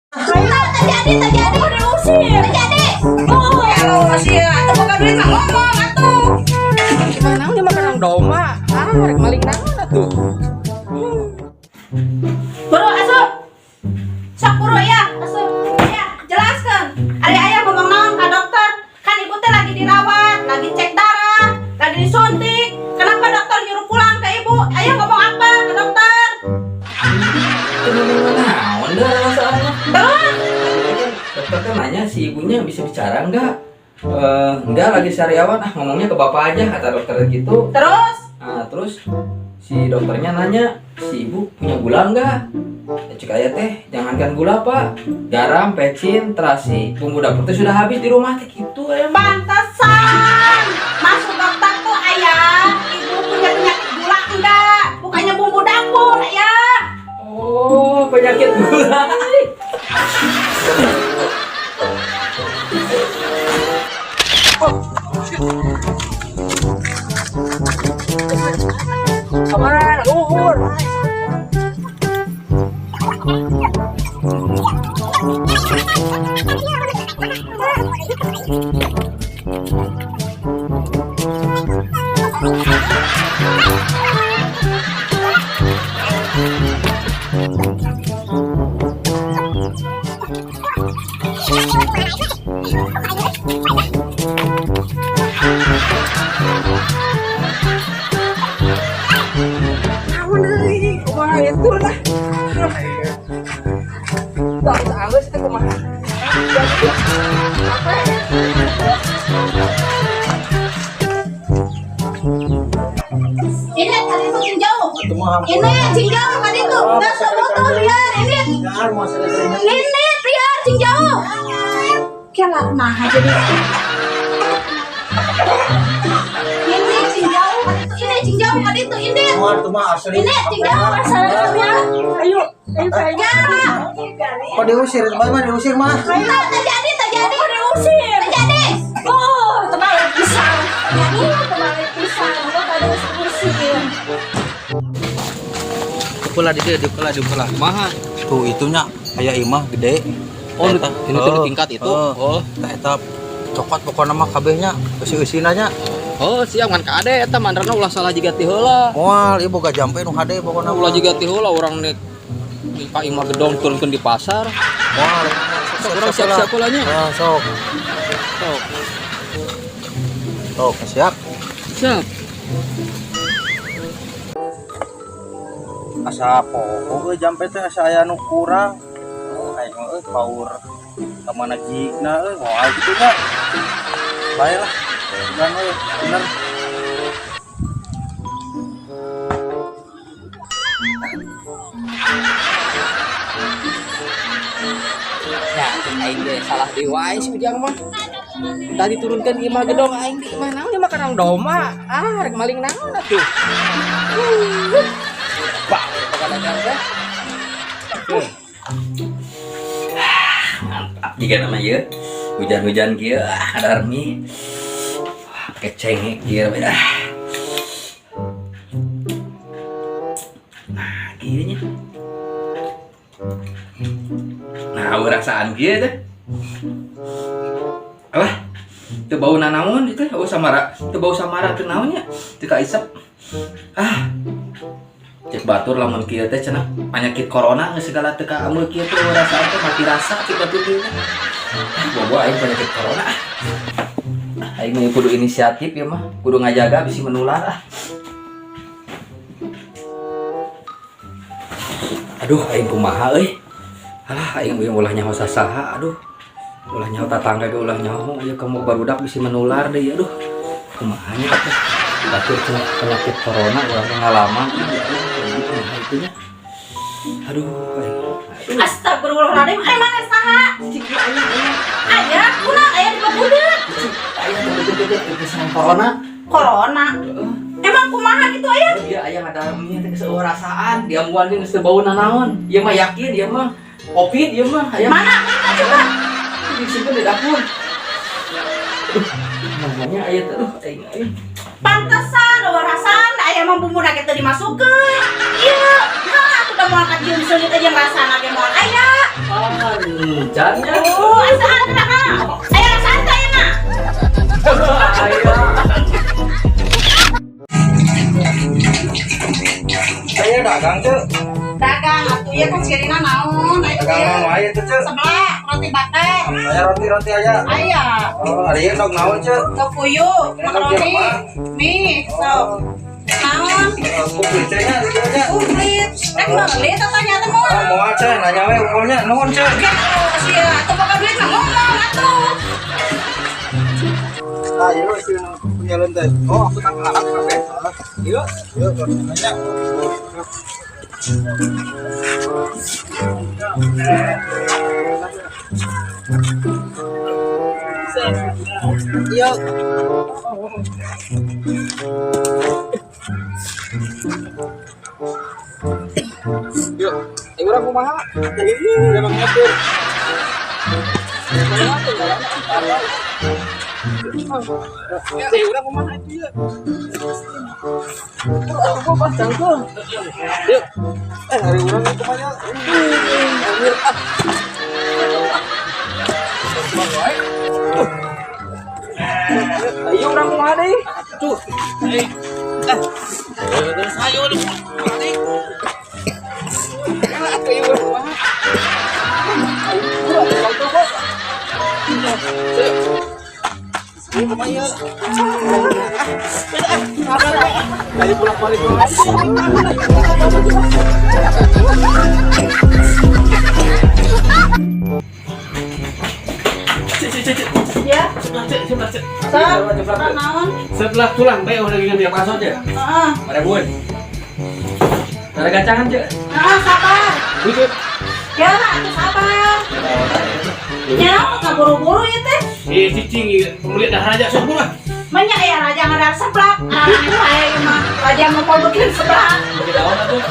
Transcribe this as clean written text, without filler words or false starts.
Terjadi, diusir. Terjadi. Oh, kalau masih atau bukan duit mah ngomong atuh. Gimana dia makan orang doma? Rek maling naon atuh. Buru asup. Sok buru ya, asup. Ya, jelaskan. Ari aya ngomong naon ka dokter? Kan ibu teh lagi dirawat, lagi cek darah, lagi disuntik. Kenapa dokter nyuruh pulang ke ibu? Ayo ngomong apa ke dokter? Naon dah masalahnya? Terus? Dokter kan nanya si ibunya bisa bicara enggak? Enggak lagi sariawan, ngomongnya ke bapak aja kata dokter gitu. Terus? Nah, terus si dokternya nanya si ibu punya gula enggak? Ya cek aya teh, jangankan gula pak, garam, pecin, terasi, bumbu dapur teh sudah habis di rumah teh gitu ya. Pantesan. Masuk dokter tuh ayah. Ibu punya penyakit gula enggak? Bukannya bumbu dapur ya. Oh, penyakit gula. Sabaran, luhur. Kumaha itu lah. Tak halus itu kumaha. Ini tadi itu tinjau. Ini tinjau tadi itu. Enggak sebotol biar ini. Ini biar tinjau. Kela nah jadi. Ini tinjau. Ini tinjau tadi itu ini. Ini tinjau masalahnya. Ayo kayaknya. Kok diusir? Bagaimana diusir mah? Terjadi diusir. Terjadi. Oh, terbalik pisang. Terjadi terbalik pisang. Kok tadi usir. Diulah. Maha. Tuh itunya kayak imah gede. Oh, ini tuh di tingkat itu. Oh, Eta cokot pokoknya mah kabehnya usi-usinanya. oh siap kan kade eta mandrana ulah salah jiga ti heula. Moal ieu boga jampe nu hade pokona Ulah jiga ti heula urang nek ka imah gedong turunkeun di pasar. moal. Urang siap-siap heula nya. Sok. Sok. Sok siap. Siap. Asa poho jampe teh asa aya nu kurang. Aing mah paur ka mana jigna moal kitu nya. Baiklah. Dan bener. Ya, aing ge salah deui wae si ujang mah. Tadi turunkeun di imah gedong aing di imah naon dia makan orang doma. Rek maling naon atuh. Bah, kadang-kadang teh. Mantap juga namanya hujan-hujan kia ada army keceng kia beda. Nah gini nah perasaan kia deh apa itu bau nanamun itu bau samara itu bau samara itu naonnya itu kaisep cek batur lamun kieu teh cenah penyakit corona geus segala teu ka ameu kieu teh rasaan teh mati rasa ti batur kieu teh. Bobo aing penyakit corona. Aing mah kudu inisiatif ya mah, kudu ngajaga bisi menular. Aduh aing kumaha euy. Alah aing ulah nyaho sasaha aduh. Ulah nyaho tatangga ge ulah nyaho aya kamu barudak bisi menular deui aduh. Kumaha nya teh. Batur cenah penyakit corona urang ngalaman. Itunya. Aduh. Astagfirullahaladzim. Mana saha? Cik aya. Aya, kunaon aya di babudeut? Aya kebetulan corona. Corona. Emang kumaha gitu aya? Dia aya ngadaleminya teh geus rasaan, dia mual geus teu bau nanaon. Ieu mah yakin ieu mah Covid ieu mah aya. Mana? Kita coba. Disimpen di dapur. Namanya aya teh aing. Pantesan rasaan aya mah bumbuna kitu dimasukeun. Ieu, nah udah mau angkat jeung seunit aja rasana ge moal aya. Oh, encannya. Oh, asahan ka na. Ayo, santai na. Saya dagang cek. Dagang atuh ya kan sirina naon. Ayo Dagang teh. mau aja tuh cek. Sebelah roti bakar. Saya roti aja. Aya, Oh, hari ini dog naon cek. teu puyuh, makaroni. Nih, sok. Naon? Kuplitnya gitu aja. Komplit. Rek meuli tatanya teh moal. Ah, mau aja nanya we umurnya nuhun cek. Ya, sia, atuh bakal duit mah ngomong atuh. Ayo sih punya lente. Oh, aku tak harap kafe. Yuk, yuk nanya. Yuk. Yuk, urang kumaha? Ini memang ngatur. Urang kumaha itu ya? Aku pasang tuh. Yuk. Hari urang itu banyak. Ayo urang kumaha deui? Tuh. Ayo dong. Ayo urang kumaha? Dari pulang balik Ya. Sok, naon? Setelah tulang bae udah gini biar pasot ya. Heeh. Pada bun. Ada gacangan cek. Heeh, sabar. Gitu. Ya, atuh sabar. Ya, kaburu-buru ieu teh. Cicing melihat dah raja sok murah. Manya aya raja ngadar seblak. Ah, itu aya ieu mah. Raja mau bikin seblak. Tidak ada tuh.